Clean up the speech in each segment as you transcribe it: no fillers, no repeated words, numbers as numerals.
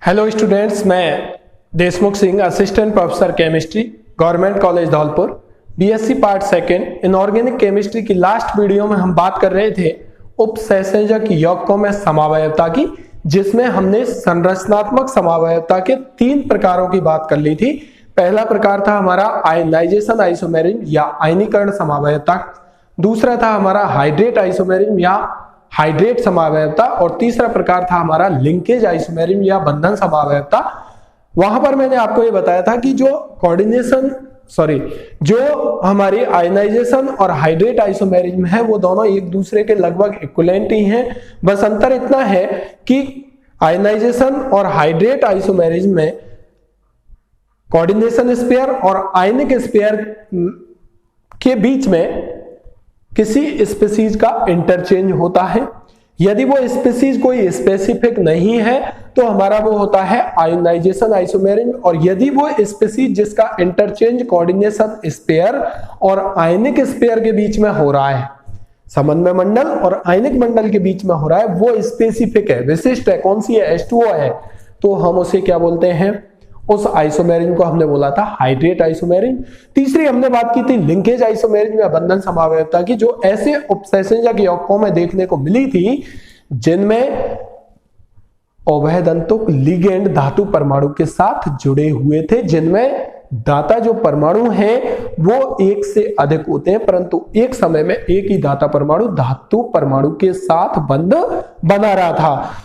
Hello students, मैं Deshmukh Singh, assistant professor chemistry, government college Dholpur, BSc part second. Inorganic chemistry की last video में हम बात कर रहे थे उपसंयोजक यौगिकों में समावयवता की, जिसमें हमने संरचनात्मक समावयवता के 3 प्रकारों की बात कर ली थी। पहला प्रकार था हमारा आयनाइजेशन आइसोमेरिज्म या आयनीकरण समावयवता, दूसरा था हमारा हाइड्रेट आइसोमेरिज्म या हाइड्रेट समावयवता, और तीसरा प्रकार था हमारा लिंकेज आइसोमेरिज्म या बंधन समावयवता। वहां पर मैंने आपको ये बताया था कि जो हमारी आयनाइजेशन और हाइड्रेट आइसोमेरिज्म है वो दोनों एक दूसरे के लगभग इक्विवेलेंट ही हैं। बस अंतर इतना है कि आयनाइजेशन और हाइड्रेट आइसोमेरिज्म में कोऑर्डिनेशन स्पेयर और आयनिक स्पेयर के बीच में किसी स्पीसीज का इंटरचेंज होता है। यदि वो स्पीसीज कोई स्पेसिफिक नहीं है तो हमारा वो होता है आयनाइजेशन आइसोमेरिज्म, और यदि वो स्पीसीज जिसका इंटरचेंज कोऑर्डिनेशन स्पेयर और आयनिक स्पेयर के बीच में हो रहा है, समन्वय मंडल और आयनिक मंडल के बीच में हो रहा है, वो स्पेसिफिक है, विशिष्ट है, कौन सी है, H2O है, तो हम उसे क्या बोलते हैं, उस आइसोमेरिज्म को हमने बोला था हाइड्रेट आइसोमेरिज्म। तीसरी हमने बात की थी लिंकेज आइसोमेरिज्म या बंधन समावयवता की, जो ऐसे उपसंयोजक यौगिकों में देखने को मिली थी जिनमें उभयदंतुक लिगेंड धातु परमाणु के साथ जुड़े हुए थे, जिनमें दाता जो परमाणु हैं वो एक से अधिक होते हैं, परंतु एक समय में एक ही दाता परमाणु धातु परमाणु के साथ बंध बना रहा था।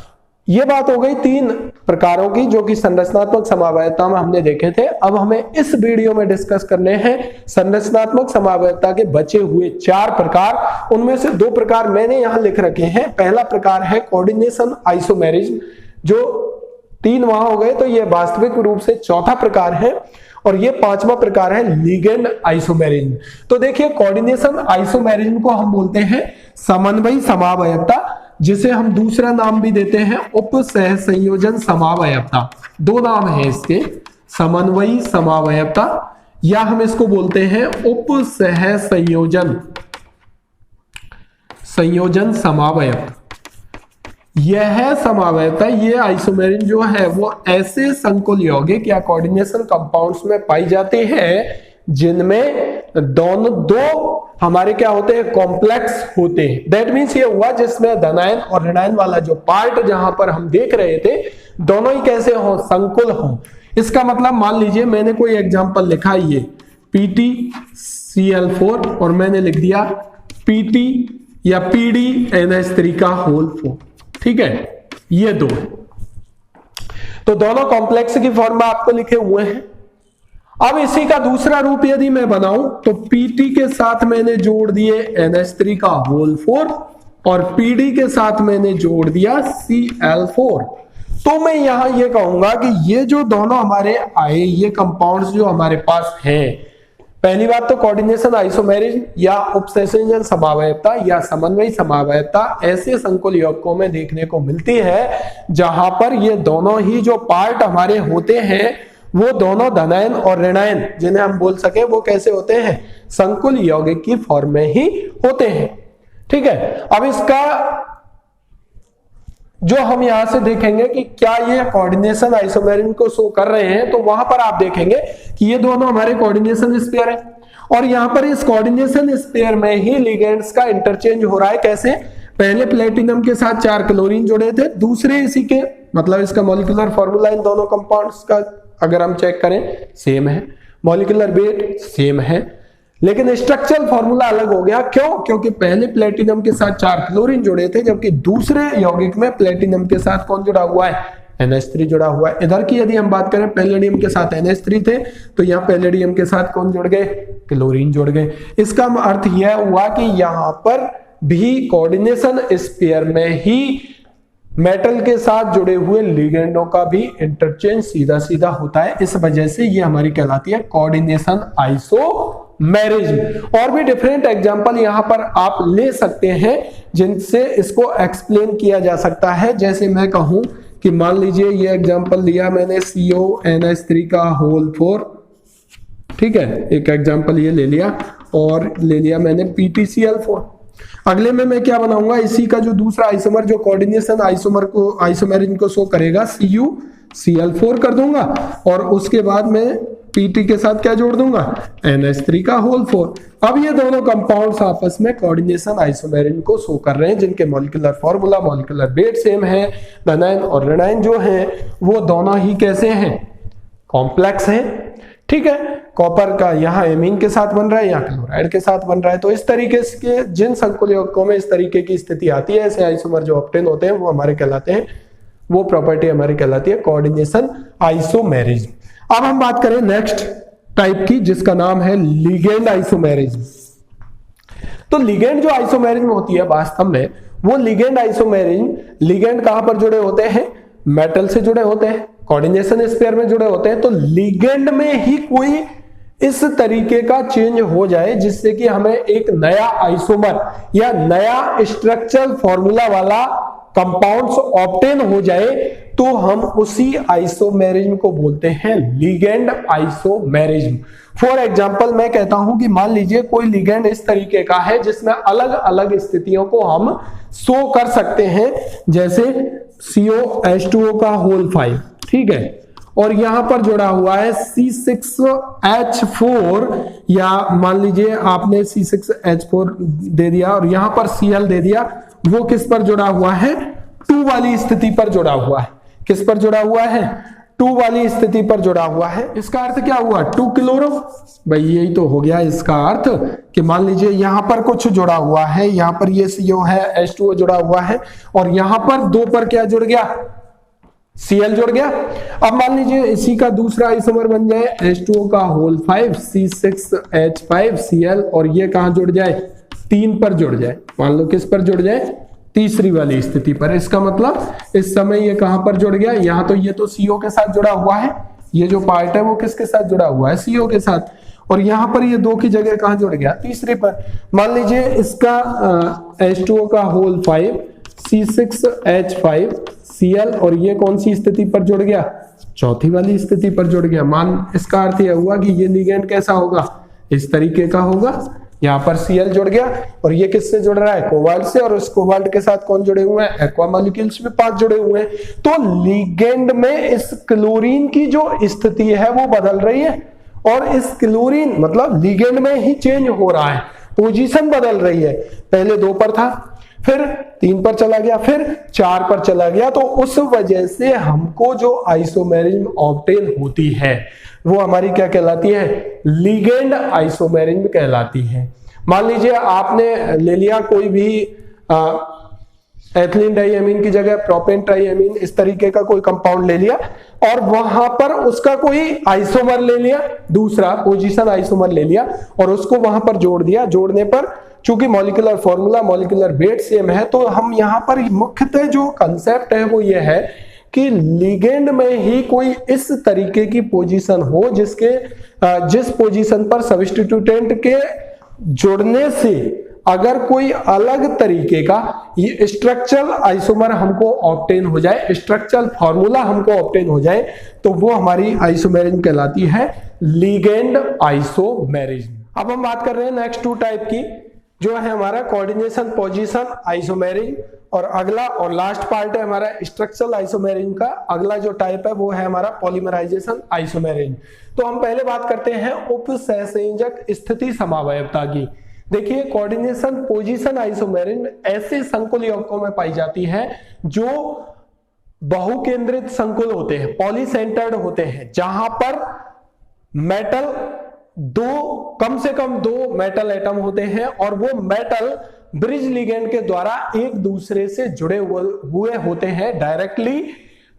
ये बात हो गई 3 प्रकारों की जो कि संरचनात्मक समावयवता में हमने देखे थे। अब हमें इस वीडियो में डिस्कस करने हैं संरचनात्मक समावयवता के बचे हुए 4 प्रकार। उनमें से 2 प्रकार मैंने यहां लिख रखे हैं। पहला प्रकार है कोऑर्डिनेशन आइसोमेरिज्म, जो 3 वहां हो गए, तो ये वास्तविक रूप से चौथा प्रकार है, और ये 5वां प्रकार है लिगेंड आइसोमेरिज्म। तो देखिए, कोऑर्डिनेशन आइसोमेरिज्म को हम बोलते हैं समन्वयी समावयवता, जिसे हम दूसरा नाम भी देते हैं उपसहसंयोजन समावयवता। 2 नाम है इसके, समन्वयी समावयवता, या हम इसको बोलते हैं संयोजन समावयवता। यह समावयवता, ये आइसोमेरिज्म जो है वो ऐसे संकुल यौगिक या कोऑर्डिनेशन कंपाउंड्स में पाई जाती है जिनमें दो हमारे क्या होते हैं, कॉम्प्लेक्स होते हैं। दैट मीन्स ये हुआ जिसमें धनायन और ऋणायन वाला जो पार्ट जहां पर हम देख रहे थे दोनों ही कैसे हो, संकुल हो। इसका मतलब मान लीजिए मैंने कोई एग्जांपल लिखा, ये PtCl4 और मैंने लिख दिया Pt या PdNH3 का होल 4, ठीक है, ये 2 है। तो दोनों कॉम्प्लेक्स की फॉर्म में आपको लिखे हुए हैं। अब इसी का दूसरा रूप यदि मैं बनाऊं तो Pt के साथ मैंने जोड़ दिए NH3 का होल 4 और Pd के साथ मैंने जोड़ दिया Cl4। तो मैं यहां ये कहूंगा कि ये जो दोनों हमारे आए, ये कंपाउंड्स जो हमारे पास हैं, पहली बात तो कोऑर्डिनेशन आइसोमेरिज्म या उपसंयोजन समावयवता या समन्वयी समावयवता ऐसे संकुल यौगिकों में देखने को मिलती है जहां पर ये दोनों ही जो पार्ट हमारे होते हैं वो दोनों धनायन और ऋणायन, जिन्हें हम बोल सके वो कैसे होते हैं, संकुल यौगिक की फॉर्म में ही होते हैं, ठीक है। अब इसका जो हम यहां से देखेंगे कि क्या ये कोऑर्डिनेशन आइसोमेरिज्म को शो कर रहे हैं, तो वहां पर आप देखेंगे कि ये दोनों हमारे कोऑर्डिनेशन स्पेयर है, और यहां पर इस कोऑर्डिनेशन स्पेयर में ही लिगेंड्स का इंटरचेंज हो रहा है। कैसे, पहले प्लेटिनम के साथ 4 क्लोरीन जुड़े थे, दूसरे इसी के, मतलब इसका मॉलिक्यूलर फॉर्मूला इन दोनों कंपाउंड्स का अगर हम चेक करें सेम है, मॉलिक्यूलर वेट सेम है, लेकिन स्ट्रक्चरल फॉर्मूला अलग हो गया। क्यों? क्योंकि पहले प्लेटिनम के साथ 4 क्लोरीन जुड़े थे, जबकि दूसरे यौगिक में प्लेटिनम के साथ कौन जुड़ा हुआ है, NH3 जुड़ा हुआ है। इधर की यदि हम बात करें, पैलेडियम के साथ NH3 थे, तो यहाँ पैलेडियम के साथ कौन जुड़ गए, क्लोरीन जुड़ गए। इसका अर्थ यह हुआ कि यहां पर भी कोऑर्डिनेशन स्पेयर में ही मेटल के साथ जुड़े हुए लिगेंडों का भी इंटरचेंज सीधा सीधा होता है। इस वजह से ये हमारी कहलाती है कोऑर्डिनेशन आइसोमेरिज्म। और भी डिफरेंट एग्जांपल यहां पर आप ले सकते हैं जिनसे इसको एक्सप्लेन किया जा सकता है। जैसे मैं कहूं कि मान लीजिए ये एग्जांपल लिया मैंने CONH3 का होल 4, ठीक है, एक एग्जांपल ये ले लिया, और ले लिया मैंने PtCl4। अगले में मैं क्या बनाऊंगा, इसी का जो दूसरा आइसोमर जो कोऑर्डिनेशन आइसोमेरिज्म को शो करेगा, Cl4 कर दूंगा और उसके बाद में Pt के साथ क्या जोड़ दूंगा, NH3 का होल 4। अब ये दोनों कंपाउंड्स आपस में कोऑर्डिनेशन आइसोमेरिज्म को शो कर रहे हैं, जिनके molecular formula, molecular weight same है। एनाइन और रेनाइन जो हैं वो दोनों ही कैसे हैं, कॉम्प्लेक्स हैं। ठीक है, कॉपर का यहाँ एमीन के साथ बन रहा है, यहाँ क्लोराइड के साथ बन रहा है। तो इस तरीके के जिन संकुल यौगिकों में इस तरीके की स्थिति आती है, ऐसे आइसोमर जो ऑब्टेन होते हैं वो हमारे कहलाते हैं, वो प्रॉपर्टी हमारी कहलाती है कोऑर्डिनेशन आइसोमेरिज्म। अब हम बात करें नेक्स्ट टाइप की, जिसका नाम है लिगेंड आइसोमेरिज्म। तो लिगेंड जो आइसोमेरिज्म होती है वास्तव में वो लिगेंड आइसोमेरिज्म, लिगेंड कहां पर जुड़े होते हैं, मेटल से जुड़े होते हैं, कोऑर्डिनेशन स्पेयर में जुड़े होते हैं। तो लिगेंड में ही कोई इस तरीके का चेंज हो जाए जिससे कि हमें एक नया आइसोमर या नया स्ट्रक्चरल फॉर्मूला वाला कंपाउंड्स ऑब्टेन हो जाए, तो हम उसी आइसोमेरिज्म को बोलते हैं लिगेंड आइसोमेरिज्म। फॉर एग्जांपल मैं कहता हूं कि मान लीजिए कोई लिगेंड इस तरीके का है जिसमें अलग अलग स्थितियों को हम शो कर सकते हैं, जैसे COH2O का होल 5, ठीक है, और यहां पर जुड़ा हुआ है C6H4, या मान लीजिए आपने C6H4 दे दिया और यहां पर Cl दे दिया। वो किस पर जुड़ा हुआ है, 2 वाली स्थिति पर जुड़ा हुआ है। किस पर जुड़ा हुआ है, 2 वाली स्थिति पर जुड़ा हुआ है। इसका अर्थ क्या हुआ, 2 क्लोरो। भाई यही तो हो गया इसका अर्थ कि मान लीजिए यहां पर कुछ जुड़ा हुआ है, यहां पर ये CO है, H2O जुड़ा हुआ है, और यहां पर 2 पर क्या जुड़ गया, Cl जुड़ गया। अब मान लीजिए इसी का दूसरा आइसोमर बन जाए H2O का होल 5 C6H5Cl, और ये कहां जुड़ जाए, 3 पर जुड़ जाए। मान लो किस पर जुड़ जाए, तीसरी वाली स्थिति पर। इसका मतलब इस समय ये कहां पर जुड़ गया, यहां तो ये तो CO के साथ जुड़ा हुआ है, ये जो पार्ट है वो किसके साथ जुड़ा हुआ है, CO के साथ, और यहां पर ये 2 की जगह कहां जुड़ गया, तीसरे पर। मान लीजिए इसका H2O का होल 5 C6H5Cl, और ये कौन सी स्थिति पर जुड़ गया, चौथी वाली स्थिति पर जुड़ गया। मान इसका अर्थ यह हुआ कि ये लिगेंड कैसा होगा, इस तरीके का होगा। यहां पर Cl जुड़ गया और ये किससे जुड़ रहा है, कोबाल्ट से, और उस कोबाल्ट के साथ कौन जुड़े हुए हैं, एक्वा मॉलिक्यूल्स में 5 जुड़े हुए हैं। तो लिगेंड में इस क्लोरीन की जो स्थिति है वो बदल रही है, और इस क्लोरीन मतलब लिगेंड में ही चेंज हो रहा है, पोजीशन बदल रही है। पहले 2 पर था, फिर 3 पर चला गया, फिर 4 पर चला गया। तो उस वजह से हमको जो आइसोमेरिज्म ऑब्टेन होती है वो हमारी क्या कहलाती है, लिगेंड आइसोमेरिज्म कहलाती है। मान लीजिए आपने ले लिया कोई भी एथिलीन डाइएमीन की जगह प्रोपेन ट्राइएमीन, इस तरीके का कोई कंपाउंड ले लिया और वहां पर उसका कोई आइसोमर ले लिया, दूसरा पोजीशन आइसोमर ले लिया और उसको वहां पर जोड़ दिया। जोड़ने पर चूंकि molecular formula, molecular weight same है, तो हम यहां पर मुख्यतः जो कंसेप्ट है वो ये है कि लिगेंड में ही कोई इस तरीके की पोजीशन हो जिस पोजीशन पर सब्स्टिट्यूटेंट के जुड़ने से अगर कोई अलग तरीके का ये स्ट्रक्चरल आइसोमर हमको ऑब्टेन हो जाए, स्ट्रक्चरल फॉर्मूला हमको ऑब्टेन हो जाए, तो वो हमारी आइसोमेरिज्म कहलाती है लिगेंड आइसोमेरिज्म। अब हम बात कर रहे हैं नेक्स्ट 2 टाइप की, जो है हमारा कोऑर्डिनेशन पोजीशन आइसोमेरिज्म, और अगला और लास्ट पार्ट है हमारा स्ट्रक्चरल आइसोमेरिज्म का। अगला जो टाइप है वो है हमारा पॉलीमराइजेशन आइसोमेरिज्म। तो हम पहले बात करते हैं उपसहसंयोजक स्थिति समावयवता की। देखिए, कोऑर्डिनेशन पोजीशन आइसोमेरिज्म ऐसे संकुल यौगिकों में पाई जाती है जो बहुकेंद्रित संकुल होते हैं, पॉलीसेंटर्ड होते हैं, जहां पर मेटल कम से कम 2 मेटल एटम होते हैं और वो मेटल ब्रिज लिगेंड के द्वारा एक दूसरे से जुड़े हुए होते हैं, डायरेक्टली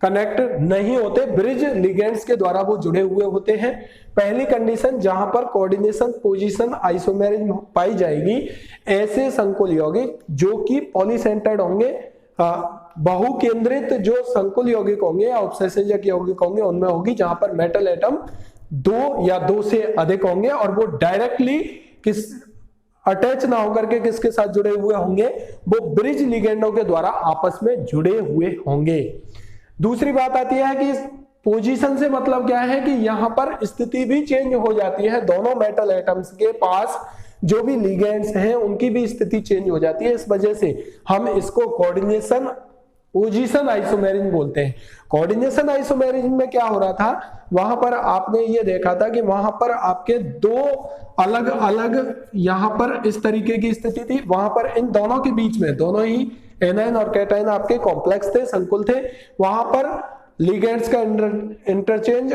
कनेक्ट नहीं होते, ब्रिज लिगेंड्स के द्वारा वो जुड़े हुए होते हैं। पहली कंडीशन जहां पर कोऑर्डिनेशन पोजीशन आइसोमेरिज्म पाई जाएगी, ऐसे संकुल यौगिक जो कि पॉलीसेंटर्ड होंगे, बहुकेंद्रित जो संकुल यौगिक होंगे या उपसहसंयोजक यौगिक होंगे, उनमें होगी जहां पर मेटल एटम 2 या 2 से अधिक होंगे और वो डायरेक्टली अटैच ना होकर के किसके साथ जुड़े हुए होंगे, वो ब्रिज लिगेंडों के द्वारा आपस में जुड़े हुए होंगे। दूसरी बात आती है कि पोजीशन से मतलब क्या है कि यहां पर स्थिति भी चेंज हो जाती है, दोनों मेटल एटम्स के पास जो भी लिगेंड्स हैं उनकी भी स्थिति चेंज हो जाती है। इस वजह से हम इसको कोऑर्डिनेशन पोजीशन आइसोमेरिज्म बोलते हैं। कोऑर्डिनेशन आइसोमेरिज्म में क्या हो रहा था, वहां पर आपने ये देखा था कि वहां पर आपके दो अलग अलग यहां पर इस तरीके की स्थिति थी, वहां पर इन दोनों के बीच में दोनों ही एनायन और कैटायन आपके कॉम्प्लेक्स थे, संकुल थे, वहां पर लिगेंड्स का इंटरचेंज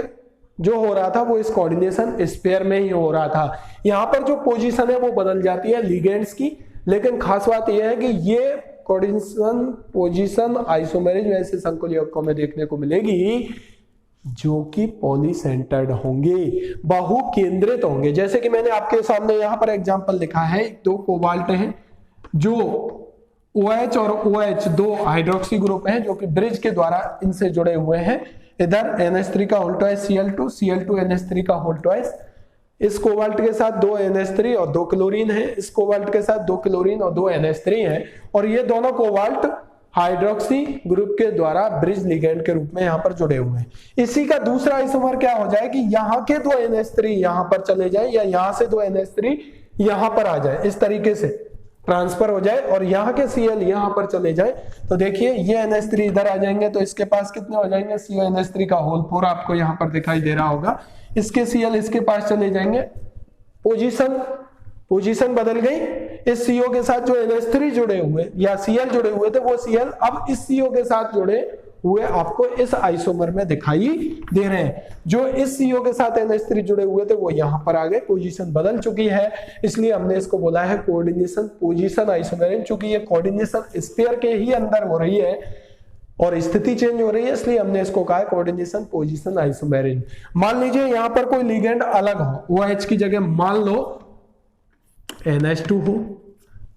जो हो रहा था वो इस कोऑर्डिनेशन स्पेयर में ही हो रहा था। यहां पर जो पोजीशन है वो बदल जाती है लिगेंड्स की, लेकिन खास बात यह है कि ये कोऑर्डिनेशन पोजीशन आइसोमेरिज्म ऐसे संकुल यौगिकों में देखने को मिलेगी जो कि पॉलीसेंटर्ड होंगे, बहु केंद्रित होंगे। जैसे कि मैंने आपके सामने यहां पर एग्जांपल लिखा है, दो कोबाल्ट हैं जो OH और OH दो हाइड्रोक्सी ग्रुप हैं जो कि ब्रिज के द्वारा इनसे जुड़े हुए हैं। इधर NH3 का whole twice Cl2, Cl2 NH3 का होल ट्वाइस, इस कोबाल्ट के साथ दो NH3 और दो क्लोरीन है, इस कोबाल्ट के साथ दो क्लोरीन और दो NH3 है, और ये दोनों कोबाल्ट हाइड्रोक्सी ग्रुप के द्वारा ब्रिज लिगेंड के रूप में यहां पर जुड़े हुए हैं। इसी का दूसरा आइसोमर क्या हो जाए कि यहां के दो NH3 यहां पर चले जाए या यहां से दो NH3 यहां पर आ जाए, इस तरीके से ट्रांसफर हो जाए और यहाँ के Cl यहाँ पर चले जाए। तो देखिए ये NH3 इधर आ जाएंगे तो इसके पास कितने हो जाएंगे, CONH3 का होल 4 आपको यहाँ पर दिखाई दे रहा होगा, इसके Cl इसके पास चले जाएंगे, पोजीशन बदल गई। इस CO के साथ जो NH3 जुड़े हुए या Cl जुड़े हुए थे वो Cl अब इस CO के साथ जुड़े हुए आपको इस आइसोमर में दिखाई दे रहे हैं। जो इस CO के साथ NH3 जुड़े हुए थे वो यहां पर आ गए, पोजीशन बदल चुकी है, इसलिए हमने इसको बोला है कोऑर्डिनेशन पोजीशन आइसोमेरिज्म। चूंकि ये कोऑर्डिनेशन स्फीयर के ही अंदर हो रही है और स्थिति चेंज हो रही है, इसलिए हमने इसको कहा है कोऑर्डिनेशन पोजीशन आइसोमेरिज्म। मान लीजिए यहां पर कोई लिगेंड अलग हो, OH की जगह मान लो NH2 हो,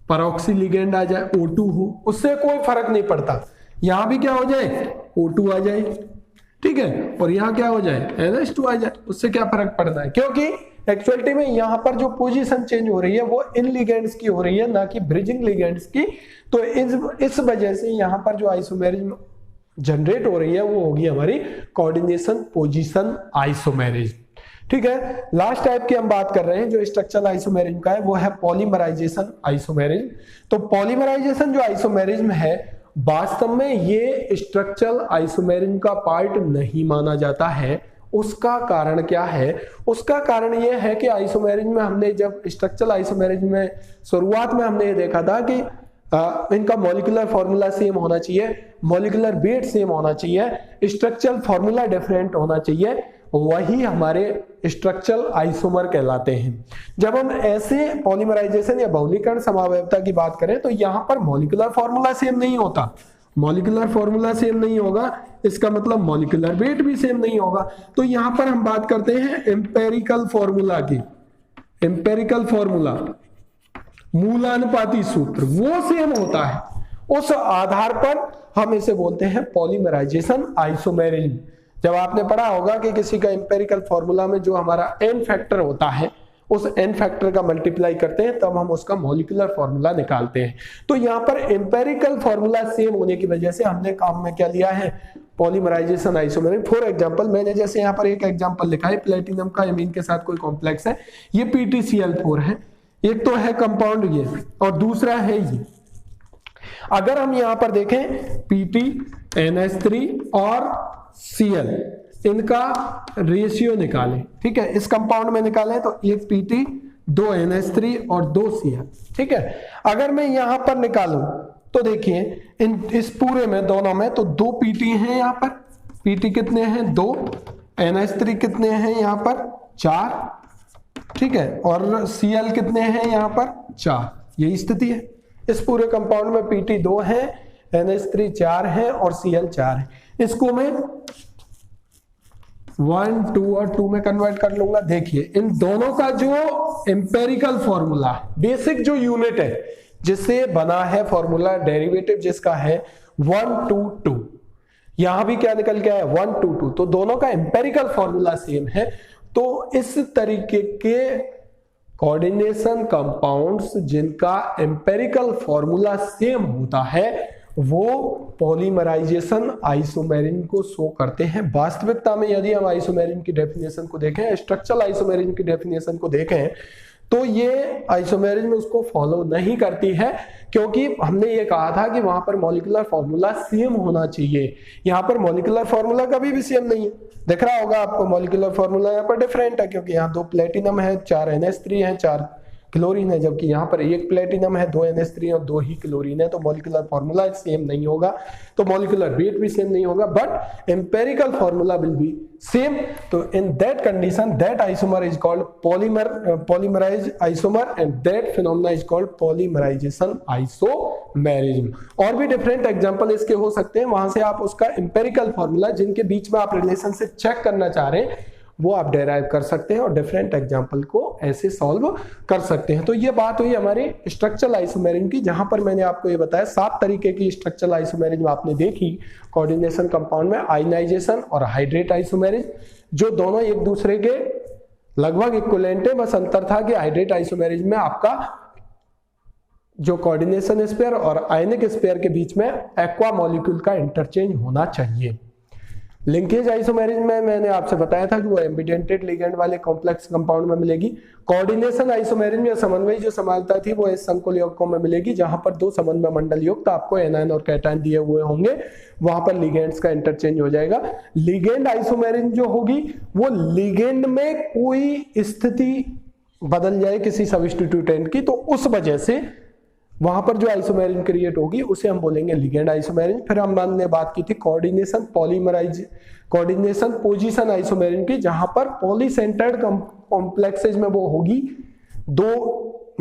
परऑक्सी लिगेंड आ जाए O2 हो, उससे कोई फर्क नहीं पड़ता, यहां भी क्या हो जाए O2 आ जाए, ठीक है, और यहां क्या हो जाए NH2 आ जाए, उससे क्या फर्क पड़ता है, क्योंकि एक्चुअलिटी में यहां पर जो पोजीशन चेंज हो रही है वो इन लिगेंड्स की हो रही है, ना कि ब्रिजिंग लिगेंड्स की। तो इस वजह से यहां पर जो आइसोमेरिज्म जनरेट हो रही है वो होगी हमारी कोऑर्डिनेशन पोजीशन आइसोमेरिज्म, ठीक है। लास्ट टाइप की हम बात कर रहे हैं जो स्ट्रक्चरल आइसोमेरिज्म का है, वो है पॉलीमराइजेशन आइसोमेरिज्म। तो पॉलीमराइजेशन जो आइसोमेरिज्म है वास्तव में ये स्ट्रक्चरल आइसोमेरिज्म का पार्ट नहीं माना जाता है। उसका कारण क्या है, उसका कारण यह है कि आइसोमेरिज्म में हमने जब स्ट्रक्चरल आइसोमेरिज्म में शुरुआत में हमने ये देखा था कि इनका मॉलिक्यूलर फॉर्मूला सेम होना चाहिए, मॉलिक्यूलर वेट सेम होना चाहिए, स्ट्रक्चरल फॉर्मूला डिफरेंट होना चाहिए, वही हमारे स्ट्रक्चरल आइसोमर कहलाते हैं। जब हम ऐसे पॉलीमराइजेशन या बहुलीकरण समावयवता की बात करें तो यहां पर मॉलिक्यूलर फॉर्मूला सेम नहीं होता, मॉलिक्यूलर फॉर्मूला सेम नहीं होगा, इसका मतलब मॉलिक्यूलर वेट भी सेम नहीं होगा। तो यहां पर हम बात करते हैं एम्पेरिकल फॉर्मूला की, एम्पेरिकल फॉर्मूला मूलानुपाती सूत्र वो सेम होता है, उस आधार पर हम इसे बोलते हैं पॉलीमराइजेशन आइसोमेरिज्म। जब आपने पढ़ा होगा कि किसी का एम्पेरिकल फॉर्मूला में जो हमारा n फैक्टर होता है उस n फैक्टर का मल्टीप्लाई करते हैं तब हम उसका मॉलिक्यूलर फॉर्मूला निकालते हैं। तो यहाँ पर एम्पेरिकल फॉर्मूला सेम होने की वजह से हमने काम में क्या लिया है, पॉलीमराइजेशन आइसोमेरिज्म। फॉर एग्जांपल मैंने जैसे यहाँ पर एक एग्जांपल लिखा है, प्लेटिनम का एमीन के साथ कोई कॉम्प्लेक्स है, ये PtCl4 है, एक तो है कंपाउंड ये और दूसरा है ये। अगर हम यहाँ पर देखें Pt NH3 और Cl इनका रेशियो निकालें, ठीक है, इस कंपाउंड में निकालें तो एक Pt, दो NH3 और दो Cl, ठीक है। अगर मैं यहां पर निकालूं तो देखिए इस पूरे में दोनों में तो दो Pt हैं, यहां पर Pt कितने हैं, दो, NH3 कितने हैं यहां पर, चार, ठीक है, और Cl कितने हैं यहां पर, चार। यही स्थिति है, इस पूरे कंपाउंड में Pt दो है, NH3 चार है और Cl चार है। इसको मैं 1, 2 और 2 में कन्वर्ट कर लूंगा। देखिए इन दोनों का जो एम्पेरिकल फॉर्मूला, बेसिक जो यूनिट है जिससे बना है फॉर्मूला, डेरिवेटिव जिसका है 1, 2, 2, यहां भी क्या निकल गया है 1, 2, 2, तो दोनों का एम्पेरिकल फॉर्मूला सेम है। तो इस तरीके के कोऑर्डिनेशन कंपाउंड्स जिनका एम्पेरिकल फॉर्मूला सेम होता है वो पॉलीमराइजेशन आइसोमेरिज्म को शो करते हैं। वास्तविकता में यदि हम आइसोमेरिज्म की डेफिनेशन को देखें, स्ट्रक्चरल आइसोमेरिज्म की डेफिनेशन को देखें तो ये आइसोमेरिज्म उसको फॉलो नहीं करती है, क्योंकि हमने ये कहा था कि वहां पर मॉलिक्यूलर फॉर्मूला सेम होना चाहिए। यहाँ पर मॉलिक्यूलर फॉर्मूला कभी भी सेम नहीं है, दिख रहा होगा आपको मॉलिक्यूलर फॉर्मूला यहाँ पर डिफरेंट है, क्योंकि यहाँ 2 प्लेटिनम है, 4 NH3 है, 4 क्लोरीन है, जबकि यहाँ पर 1 प्लेटिनम है, 2 NH3 और 2 ही क्लोरीन है। तो मॉलिक्यूलर फॉर्मूला सेम नहीं होगा, तो मॉलिक्यूलर वेट भी सेम नहीं होगा, but empirical formula will be same. तो in that condition that isomer is called polymerise isomer and that phenomena is called polymerisation isomerism. और भी डिफरेंट एग्जांपल इसके हो सकते हैं, वहां से आप उसका एम्पेरिकल फॉर्मूला जिनके बीच में आप रिलेशनशिप चेक करना चाह रहे हैं वो आप डेराइव कर सकते हैं और डिफरेंट एग्जांपल को ऐसे सॉल्व कर सकते हैं। तो ये बात हुई हमारी स्ट्रक्चरल आइसोमेरिज्म की, जहां पर मैंने आपको ये बताया 7 तरीके की स्ट्रक्चरल आइसोमेरिज्म आपने देखी कोऑर्डिनेशन कंपाउंड में, आयनाइजेशन और हाइड्रेट आइसोमेरिज्म, जो दोनों एक दूसरे के लगभग इक्विवेलेंट है। बस अंतर था कि हाइड्रेट आइसोमेरिज्म में आपका जो कोऑर्डिनेशन स्पेयर और आयनिक स्पेयर के बीच में एक्वा मॉलिक्यूल का इंटरचेंज होना चाहिए। लिंकेज आइसोमेरिज्म में मैंने आपसे बताया था कि वो एम्बिडेंटेड लिगेंड वाले कॉम्प्लेक्स कंपाउंड में मिलेगी। कोऑर्डिनेशन आइसोमेरिज्म या समन्वय जो समानता थी वो इस संकुल यौगिकों में मिलेगी, जहां पर 2 समन्वय मंडल युक्त आपको एनायन और कैटायन दिए हुए होंगे, वहां पर लिगेंड्स का इंटरचेंज हो जाएगा। लिगेंड आइसोमेरिज्म जो होगी वो लिगेंड में कोई स्थिति बदल जाए किसी सब्स्टिट्यूटेंट की, तो उस वजह से वहां पर जो आइसोमेरिज्म क्रिएट होगी उसे हम बोलेंगे लिगेंड आइसोमेरिज्म। फिर हमने बात की थी कोऑर्डिनेशन पोजीशन आइसोमेरिज्म की, जहां पर पॉलीसेंटर्ड कॉम्प्लेक्सेज में वो होगी 2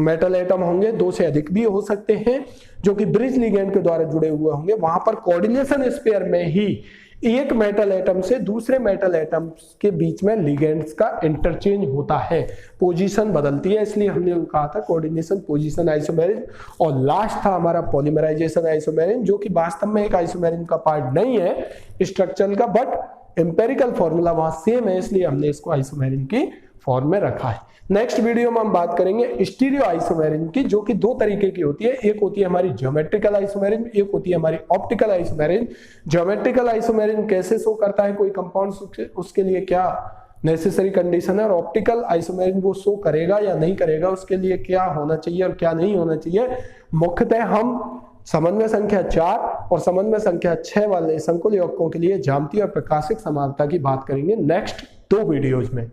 मेटल एटम होंगे, 2 से अधिक भी हो सकते हैं, जो कि ब्रिज लिगेंड के द्वारा जुड़े हुए होंगे। वहां पर कोऑर्डिनेशन स्पेयर में ही एक मेटल एटम से दूसरे मेटल एटम के बीच में लिगेंड्स का इंटरचेंज होता है, पोजीशन बदलती है, इसलिए हमने कहा था कोऑर्डिनेशन पोजीशन आइसोमेरिज्म। और लास्ट था हमारा पॉलीमराइजेशन आइसोमेरिज्म, जो कि वास्तव में एक आइसोमेरिज्म का पार्ट नहीं है स्ट्रक्चरल का, बट एम्पेरिकल फॉर्मूला वहां सेम है, इसलिए हमने इसको आइसोमेरिज्म की फॉर्म में रखा है। नेक्स्ट वीडियो में हम बात करेंगे स्टीरियो आइसोमेरिज्म की, जो कि 2 तरीके की होती है। एक होती है हमारी ज्योमेट्रिकल आइसोमेरिज्म, एक होती है हमारी ऑप्टिकल आइसोमेरिज्म। ज्योमेट्रिकल आइसोमेरिज्म कैसे शो करता है कोई कंपाउंड, उसके लिए क्या नेसेसरी कंडीशन है, और ऑप्टिकल आइसोमेरिज्म वो शो करेगा या नहीं करेगा, उसके लिए क्या होना चाहिए और क्या नहीं होना चाहिए। मुख्यतः हम समन्वय संख्या 4 और समन्वय संख्या 6 वाले संकुल यौगिकों के लिए ज्यामितीय और प्रकाशिक समानता की बात करेंगे नेक्स्ट 2 वीडियोज में।